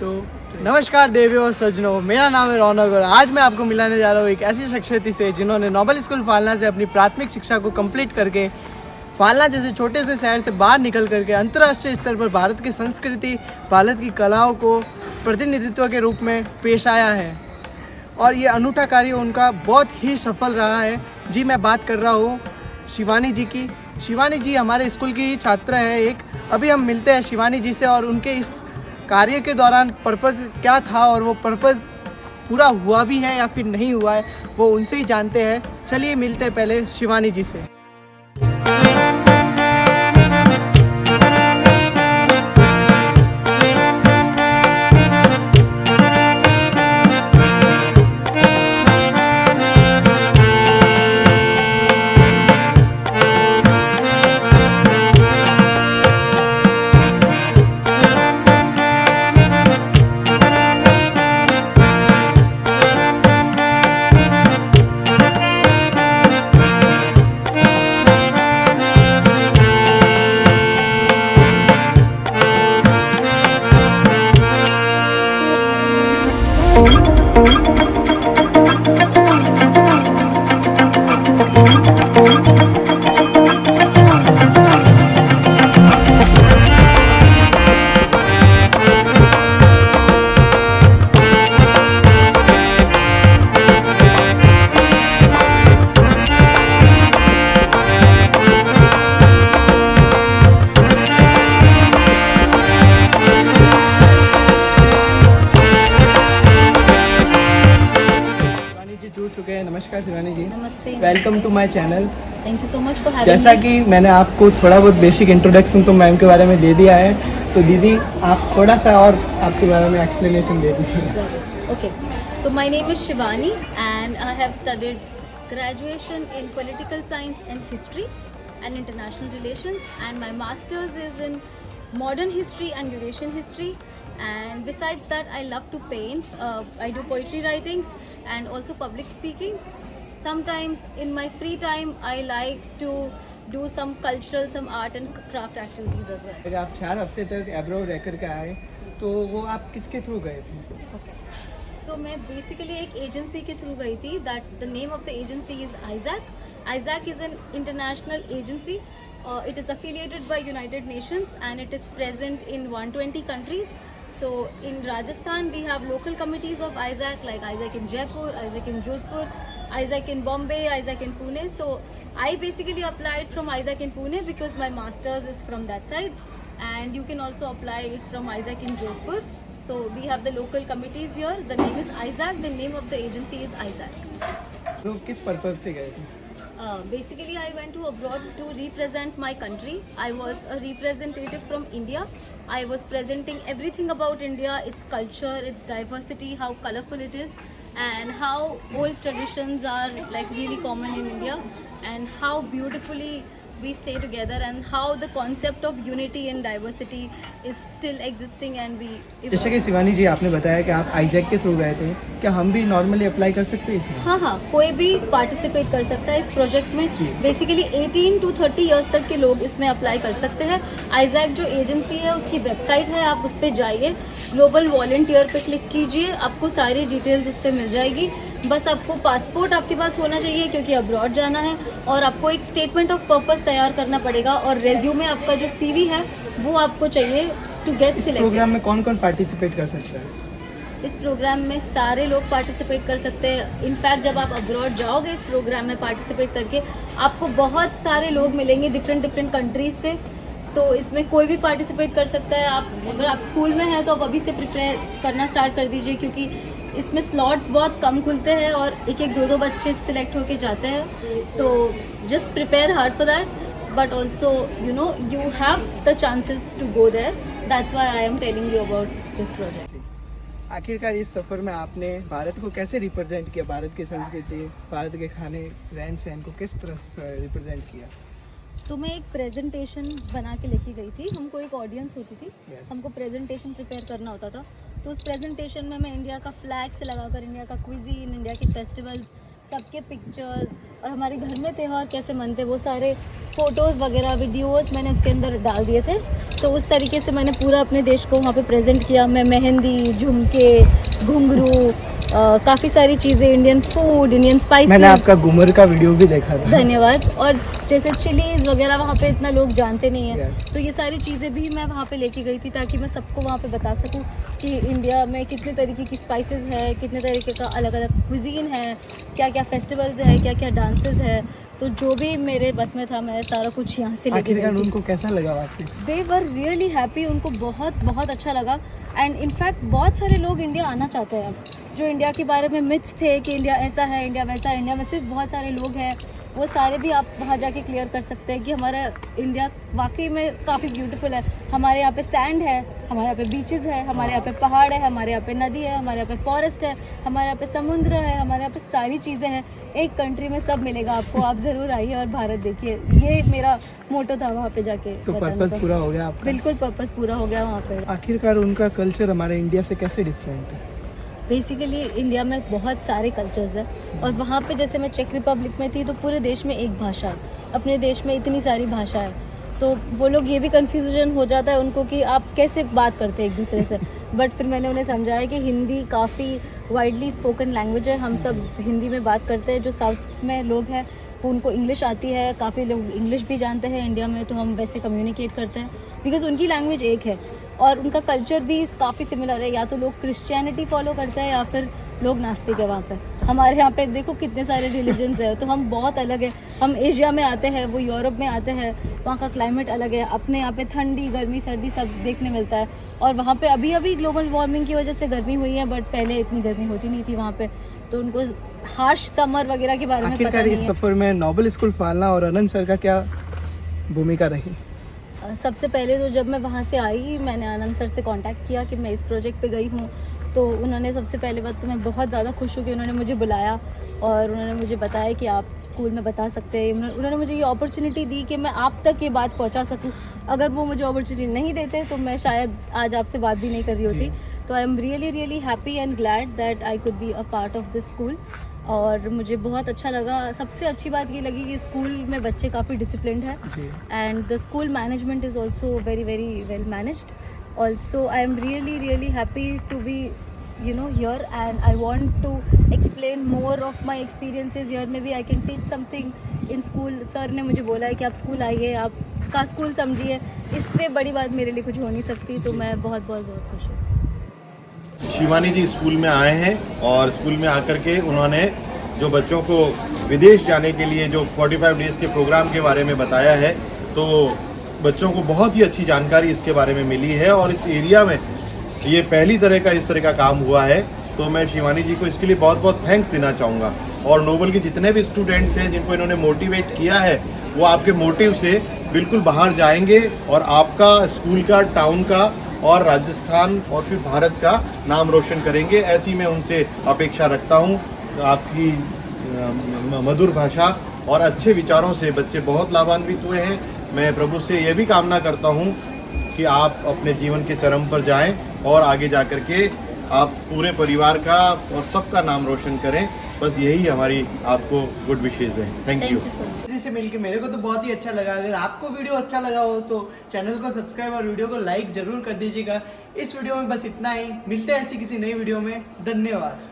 तो नमस्कार देवियों और सज्जनों, मेरा नाम है रौनक और आज मैं आपको मिलाने जा रहा हूँ एक ऐसी शख्सियत से जिन्होंने नोबल स्कूल फालना से अपनी प्राथमिक शिक्षा को कंप्लीट करके फालना जैसे छोटे से शहर से बाहर निकल करके अंतर्राष्ट्रीय स्तर पर भारत की संस्कृति, भारत की कलाओं को प्रतिनिधित्व के रूप में पेश आया है और ये अनूठा कार्य उनका बहुत ही सफल रहा है। जी मैं बात कर रहा हूँ शिवानी जी की। शिवानी जी हमारे स्कूल की ही छात्रा है एक। अभी हम मिलते हैं शिवानी जी से और उनके इस कार्य के दौरान पर्पज़ क्या था और वो पर्पज़ पूरा हुआ भी है या फिर नहीं हुआ है, वो उनसे ही जानते हैं। चलिए मिलते हैं पहले शिवानी जी से। नमस्कार शिवानी जी, नमस्ते। Welcome to my channel. Thank you so much for having जैसा कि मैंने आपको थोड़ा बहुत बेसिक इंट्रोडक्शन तो मैम के बारे में दे दिया है, तो दीदी आप थोड़ा सा और आपके बारे में एक्सप्लेनेशन दे दीजिए। Okay, so my name is Shivani and I have studied graduation in political science and history and international relations and my masters is in modern history and Eurasian history, and besides that I love to paint. I do poetry writings and also public speaking. Sometimes in my free time I like to do some cultural, some art and craft activities as well. अगर आप 4 हफ्ते तक abroad रह कर के आए तो वो आप किसके थ्रू गए थे? Okay. So मैं basically एक agency के through गई थी. That the name of the agency is ISAC. ISAC is an international agency. It is affiliated by United Nations and it is present in 120 countries. So in Rajasthan we have local committees of ISAC like ISAC in Jaipur, ISAC in Jodhpur, ISAC in Bombay, ISAC in Pune. So I basically applied from ISAC in Pune because my master's is from that side, and you can also apply it from ISAC in Jodhpur. So we have the local committees here. The name is ISAC. The name of the agency is ISAC. तो किस purpose से गए थे? Basically, I went to abroad to represent my country. I was a representative from India. I was presenting everything about India, its culture, its diversity, how colorful it is, and how old traditions are like really common in India, and how beautifully we stay together, and how the concept of unity and diversity is still existing and we evolve. जैसे कि शिवानी जी आपने बताया कि आप Isaac के through गए थे, क्या हम भी नॉर्मली अप्लाई कर सकते हैं इसमें? हाँ, कोई भी पार्टिसिपेट कर सकता है इस प्रोजेक्ट में। बेसिकली 18 to 30 इयर्स तक के लोग इसमें अप्लाई कर सकते हैं। आइजैक जो एजेंसी है उसकी वेबसाइट है, आप उस पर जाइए, ग्लोबल वॉलंटियर पे क्लिक कीजिए, आपको सारी डिटेल्स उस पर मिल जाएगी। बस आपको पासपोर्ट आपके पास होना चाहिए क्योंकि अब्रॉड जाना है, और आपको एक स्टेटमेंट ऑफ पर्पस तैयार करना पड़ेगा, और रेज्यूमे आपका जो CV है वो आपको चाहिए टू गेट सिलेक्टेड। प्रोग्राम में कौन कौन पार्टिसिपेट कर सकता है? इस प्रोग्राम में सारे लोग पार्टिसिपेट कर सकते हैं। इनफैक्ट जब आप अब्रॉड जाओगे इस प्रोग्राम में पार्टिसिपेट करके, आपको बहुत सारे लोग मिलेंगे डिफरेंट कंट्रीज से, तो इसमें कोई भी पार्टिसिपेट कर सकता है। आप अगर आप स्कूल में हैं तो आप अभी से प्रिपेयर करना स्टार्ट कर दीजिए, क्योंकि इसमें स्लॉट्स बहुत कम खुलते हैं और एक 2 बच्चे सिलेक्ट होके जाते हैं। तो just prepare hard for that, but also you have the chances to go there. That's why I am telling you about this project. आखिरकार इस सफ़र में आपने भारत को कैसे रिप्रेजेंट किया? भारत की संस्कृति, भारत के खाने, रहन सहन को किस तरह से रिप्रेजेंट किया? तो मैं एक प्रेजेंटेशन बना के लेके गई थी। हमको एक ऑडियंस होती थी, हमको प्रेजेंटेशन प्रिपेयर करना होता था। तो उस प्रेजेंटेशन में मैं इंडिया का फ्लैग से लगाकर इंडिया का क्विजीन, इंडिया के फेस्टिवल्स, सबके पिक्चर्स, और हमारे घर में त्यौहार कैसे मनते वो सारे फ़ोटोज़ वगैरह वीडियोज़ मैंने उसके अंदर डाल दिए थे। तो उस तरीके से मैंने पूरा अपने देश को वहाँ पे प्रेजेंट किया। मैं मेहंदी, झुमके, घुंघरू, काफ़ी सारी चीज़ें, इंडियन फूड, इंडियन स्पाइसेस। मैंने आपका घूमर का वीडियो भी देखा था। धन्यवाद। और जैसे चिलीज़ वगैरह वहाँ पे इतना लोग जानते नहीं हैं, Yes. तो ये सारी चीज़ें भी मैं वहाँ पे लेके गई थी ताकि मैं सबको वहाँ पे बता सकूँ कि इंडिया में कितने तरीके की स्पाइसेस है, कितने तरीके का अलग अलग क्विजीन है, क्या क्या फेस्टिवल्स है, क्या क्या डांसेस है। तो जो भी मेरे बस में था मैं सारा कुछ यहाँ से लेके आखिरकार गई थी। उनको कैसा लगा वाकई? दे वर रियली हैप्पी, उनको बहुत बहुत अच्छा लगा। एंड इनफैक्ट बहुत सारे लोग इंडिया आना चाहते हैं अब। जो इंडिया के बारे में मिथ्स थे कि इंडिया ऐसा है, इंडिया वैसा है, इंडिया में सिर्फ बहुत सारे लोग हैं, वो सारे भी आप वहाँ जाके क्लियर कर सकते हैं कि हमारा इंडिया वाकई में काफ़ी ब्यूटीफुल है। हमारे यहाँ पे सैंड है, हमारे यहाँ पे बीचेस है, हमारे यहाँ पे पहाड़ है, हमारे यहाँ पे नदी है, हमारे यहाँ पे फॉरेस्ट है, हमारे यहाँ पे समुद्र है, हमारे यहाँ पे सारी चीज़ें हैं। एक कंट्री में सब मिलेगा आपको, आप ज़रूर आइए और भारत देखिए। ये मेरा मोटो था वहाँ पे जाके तो बताने पर्पस का। पूरा हो गया आपका? बिल्कुल पर्पस पूरा हो गया वहाँ पे। आखिरकार उनका कल्चर हमारे इंडिया से कैसे डिफरेंट है? बेसिकली इंडिया में बहुत सारे कल्चर्स हैं और वहाँ पे जैसे मैं चेक रिपब्लिक में थी तो पूरे देश में एक भाषा है। अपने देश में इतनी सारी भाषा है तो वो लोग ये भी कन्फ्यूजन हो जाता है उनको कि आप कैसे बात करते हैं एक दूसरे से। बट फिर मैंने उन्हें समझाया कि हिंदी काफ़ी वाइडली स्पोकन लैंग्वेज है, हम सब हिंदी में बात करते हैं। जो साउथ में लोग हैं वो उनको इंग्लिश आती है, काफ़ी लोग इंग्लिश भी जानते हैं इंडिया में, तो हम वैसे कम्युनिकेट करते हैं बिकॉज़ उनकी लैंग्वेज एक है और उनका कल्चर भी काफ़ी सिमिलर है। या तो लोग क्रिश्चियनिटी फॉलो करते हैं या फिर लोग नास्तिक है वहाँ पे। हमारे यहाँ पे देखो कितने सारे रिलीजन्स हैं, तो हम बहुत अलग है। हम एशिया में आते हैं, वो यूरोप में आते हैं, वहाँ का क्लाइमेट अलग है। अपने यहाँ पे ठंडी गर्मी सर्दी सब देखने मिलता है और वहाँ पे अभी अभी ग्लोबल वार्मिंग की वजह से गर्मी हुई है, बट पहले इतनी गर्मी होती नहीं थी वहाँ पे, तो उनको हार्श समर वगैरह के बारे में पता आखिरकार नहीं इस है। सफर में नोबल स्कूल फालना और अनंत सर का क्या भूमिका रही? सबसे पहले तो जब मैं वहाँ से आई मैंने आनंद सर से कांटेक्ट किया कि मैं इस प्रोजेक्ट पे गई हूँ, तो उन्होंने सबसे पहले बात तो मैं बहुत ज़्यादा खुश हूँ कि उन्होंने मुझे बुलाया और उन्होंने मुझे बताया कि आप स्कूल में बता सकते हैं। उन्होंने मुझे ये अपॉर्चुनिटी दी कि मैं आप तक ये बात पहुँचा सकूँ। अगर वो मुझे अपॉर्चुनिटी नहीं देते तो मैं शायद आज आपसे बात भी नहीं कर रही होती। तो आई am really happy and glad that I could be a part of this school और मुझे बहुत अच्छा लगा। सबसे अच्छी बात ये लगी कि स्कूल में बच्चे काफ़ी डिसिप्लिन्ड है and the school management is also very well managed. Also I am really happy to be here and I want to explain more of my experiences here. Maybe I can teach something in school. Sir ने मुझे बोला है कि आप school आइए, आप का school समझिए, इससे बड़ी बात मेरे लिए कुछ हो नहीं सकती। तो मैं बहुत खुश हूँ। शिवानी जी स्कूल में आए हैं और स्कूल में आकर के उन्होंने जो बच्चों को विदेश जाने के लिए जो 45 डेज़ के प्रोग्राम के बारे में बताया है, तो बच्चों को बहुत ही अच्छी जानकारी इसके बारे में मिली है और इस एरिया में ये पहली तरह का इस तरह का काम हुआ है। तो मैं शिवानी जी को इसके लिए बहुत थैंक्स देना चाहूँगा और नोबल के जितने भी स्टूडेंट्स हैं जिनको इन्होंने मोटिवेट किया है, वो आपके मोटिव से बिल्कुल बाहर जाएंगे और आपका स्कूल का, टाउन का और राजस्थान और फिर भारत का नाम रोशन करेंगे। ऐसी मैं उनसे अपेक्षा रखता हूँ। आपकी मधुर भाषा और अच्छे विचारों से बच्चे बहुत लाभान्वित हुए हैं। मैं प्रभु से यह भी कामना करता हूँ कि आप अपने जीवन के चरम पर जाएं और आगे जाकर के आप पूरे परिवार का और सबका नाम रोशन करें। बस यही हमारी आपको गुड विशेज़ है। Thank you. दीदी से मिलके मेरे को तो बहुत ही अच्छा लगा। अगर आपको वीडियो अच्छा लगा हो तो चैनल को सब्सक्राइब और वीडियो को लाइक जरूर कर दीजिएगा। इस वीडियो में बस इतना ही। मिलते हैं ऐसी किसी नई वीडियो में। धन्यवाद।